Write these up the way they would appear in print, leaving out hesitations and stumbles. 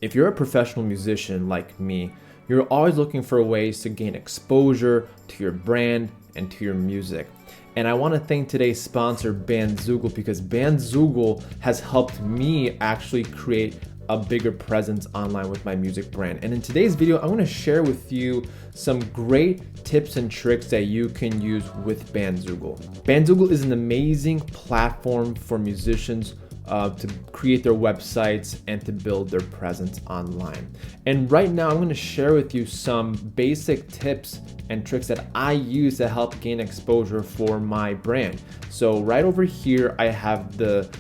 If you're a professional musician like me, you're always looking for ways to gain exposure to your brand and to your music. And I want to thank today's sponsor, Bandzoogle, because Bandzoogle has helped me actually create a bigger presence online with my music brand. And in today's video, I want to share with you some great tips and tricks that you can use with Bandzoogle. Bandzoogle is an amazing platform for musicians to create their websites and to build their presence online. And right now I'm going to share with you some basic tips and tricks that I use to help gain exposure for my brand. So right over here I have the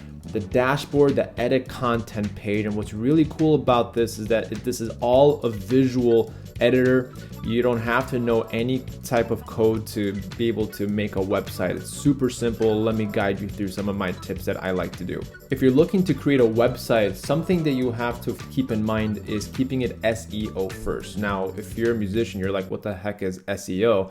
dashboard, the edit content page, and what's really cool about this is that this is all a visual editor. You don't have to know any type of code to be able to make a website. It's super simple. Let me guide you through some of my tips that I like to do. If you're looking to create a website, something that you have to keep in mind is keeping it SEO first. Now, if you're a musician, you're like, what the heck is SEO?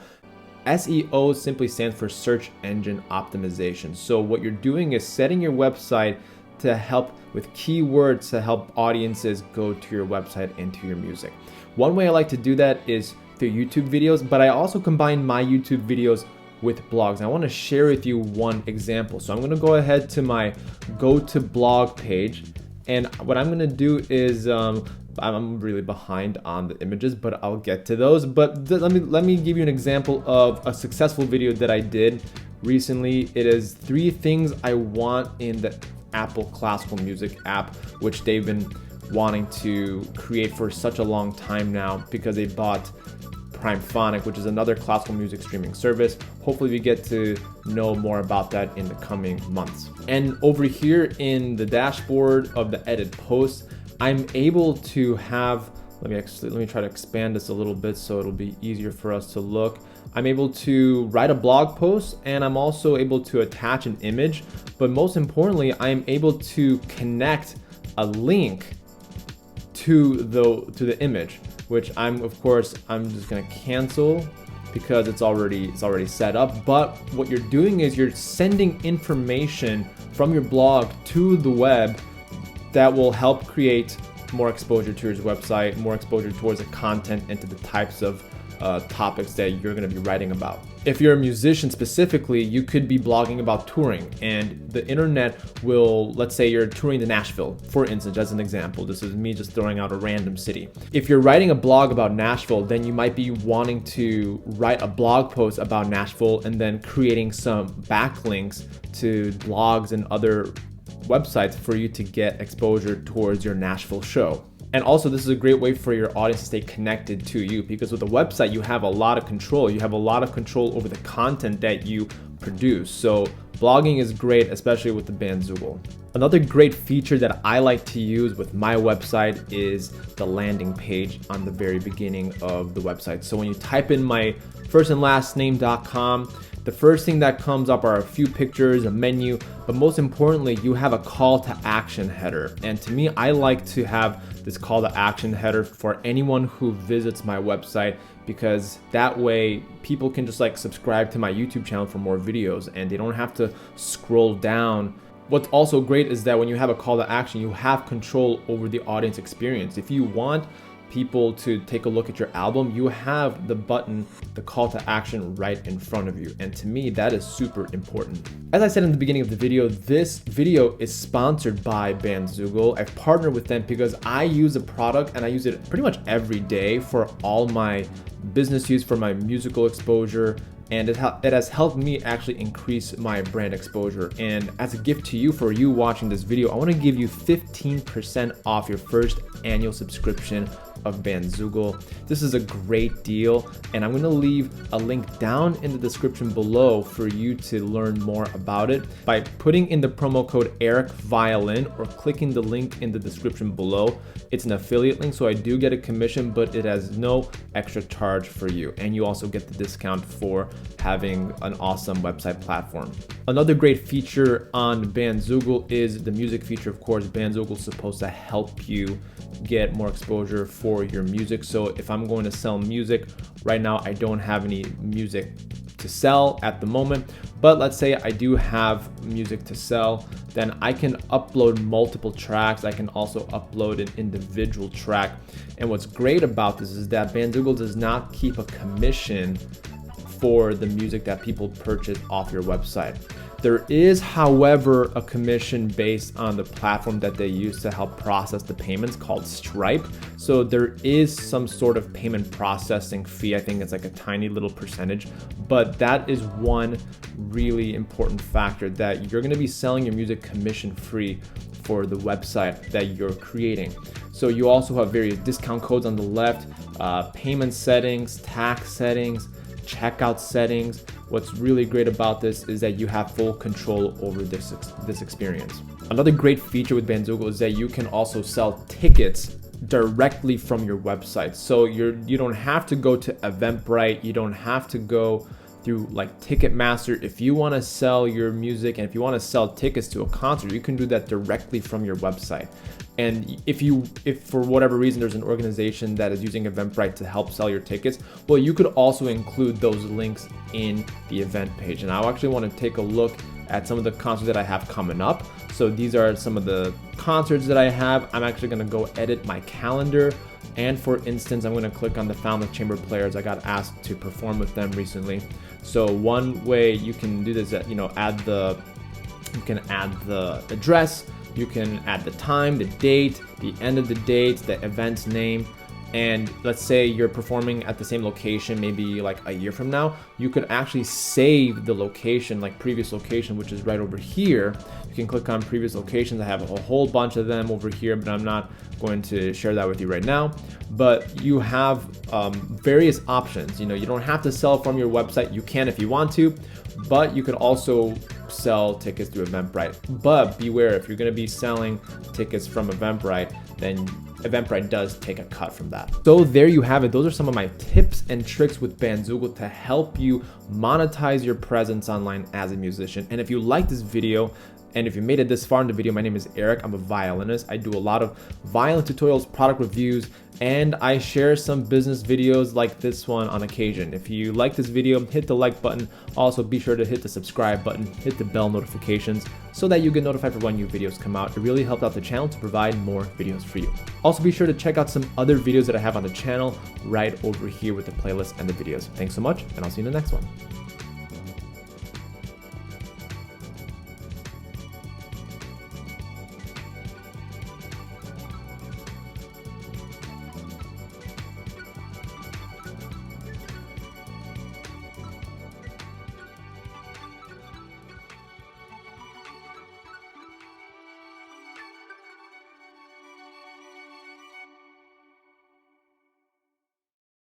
SEO simply stands for search engine optimization. So what you're doing is setting your website to help with keywords to help audiences go to your website and to your music. One way I like to do that is through YouTube videos, but I also combine my YouTube videos with blogs. I want to share with you one example. So I'm going to go ahead to my go to blog page, and what I'm going to do is I'm really behind on the images, but I'll get to those. But let me give you an example of a successful video that I did recently. It is 3 things I want in the Apple classical music app, which they've been wanting to create for such a long time now because they bought Phonic, which is another classical music streaming service. Hopefully we get to know more about that in the coming months. And over here in the dashboard of the edit posts, I'm able to have, let me try to expand this a little bit so it'll be easier for us to look. I'm able to write a blog post, and I'm also able to attach an image, but most importantly, I am able to connect a link to the image, which I'm just gonna cancel because it's already set up. But what you're doing is you're sending information from your blog to the web that will help create more exposure to your website, more exposure towards the content and to the types of topics that you're going to be writing about. If you're a musician specifically, you could be blogging about touring, and the internet will, let's say you're touring to Nashville, for instance, as an example. This is me just throwing out a random city. If you're writing a blog about Nashville, then you might be wanting to write a blog post about Nashville and then creating some backlinks to blogs and other websites for you to get exposure towards your Nashville show. And also, this is a great way for your audience to stay connected to you, because with a website you have a lot of control. You have a lot of control over the content that you produce. So blogging is great, especially with the Bandzoogle. Another great feature that I like to use with my website is the landing page on the very beginning of the website. So when you type in my first and last name.com, the first thing that comes up are a few pictures, a menu, but most importantly, you have a call to action header. And to me, I like to have this call to action header for anyone who visits my website, because that way people can just like subscribe to my YouTube channel for more videos and they don't have to scroll down. What's also great is that when you have a call to action, you have control over the audience experience. If you want people to take a look at your album, you have the button, the call to action right in front of you. And to me, that is super important. As I said in the beginning of the video, this video is sponsored by Bandzoogle. I've partnered with them because I use a product and I use it pretty much every day for all my business use, for my musical exposure, and it has helped me actually increase my brand exposure. And as a gift to you for you watching this video, I want to give you 15% off your first annual subscription of Bandzoogle. This is a great deal, and I'm going to leave a link down in the description below for you to learn more about it by putting in the promo code Eric Violin or clicking the link in the description below. It's an affiliate link, so I do get a commission, but it has no extra charge for you, and you also get the discount for having an awesome website platform. Another great feature on Bandzoogle is the music feature. Of course, Bandzoogle is supposed to help you get more exposure for your music. So if I'm going to sell music right now, I don't have any music to sell at the moment, but let's say I do have music to sell, then I can upload multiple tracks. I can also upload an individual track. And what's great about this is that Bandzoogle does not keep a commission for the music that people purchase off your website. There is, however, a commission based on the platform that they use to help process the payments called Stripe. So there is some sort of payment processing fee. I think it's like a tiny little percentage, but that is one really important factor, that you're going to be selling your music commission free for the website that you're creating. So you also have various discount codes on the left, payment settings, tax settings, checkout settings. What's really great about this is that you have full control over this experience. Another great feature with Bandzoogle is that you can also sell tickets directly from your website. So you don't have to go to Eventbrite, you don't have to go through like Ticketmaster. If you want to sell your music and if you want to sell tickets to a concert, you can do that directly from your website. And if for whatever reason there's an organization that is using Eventbrite to help sell your tickets, well, you could also include those links in the event page. And I actually want to take a look at some of the concerts that I have coming up. So these are some of the concerts that I have. I'm actually going to go edit my calendar. And for instance, I'm going to click on the Fountain Chamber Players. I got asked to perform with them recently. So one way you can do this is that, you can add the address, you can add the time, the date, the end of the date, the event's name. And let's say you're performing at the same location maybe like a year from now, you could actually save the location, like previous location, which is right over here. You can click on previous locations. I have a whole bunch of them over here, but I'm not going to share that with you right now. But you have various options. You don't have to sell from your website. You can if you want to, but you can also sell tickets through Eventbrite. But beware, if you're going to be selling tickets from Eventbrite, then Eventbrite does take a cut from that. So there you have it. Those are some of my tips and tricks with Bandzoogle to help you monetize your presence online as a musician. And if you like this video, and if you made it this far in the video, my name is Eric. I'm a violinist. I do a lot of violin tutorials, product reviews, and I share some business videos like this one on occasion. If you like this video, hit the like button. Also, be sure to hit the subscribe button, hit the bell notifications so that you get notified for when new videos come out. It really helps out the channel to provide more videos for you. Also, be sure to check out some other videos that I have on the channel right over here with the playlist and the videos. Thanks so much, and I'll see you in the next one.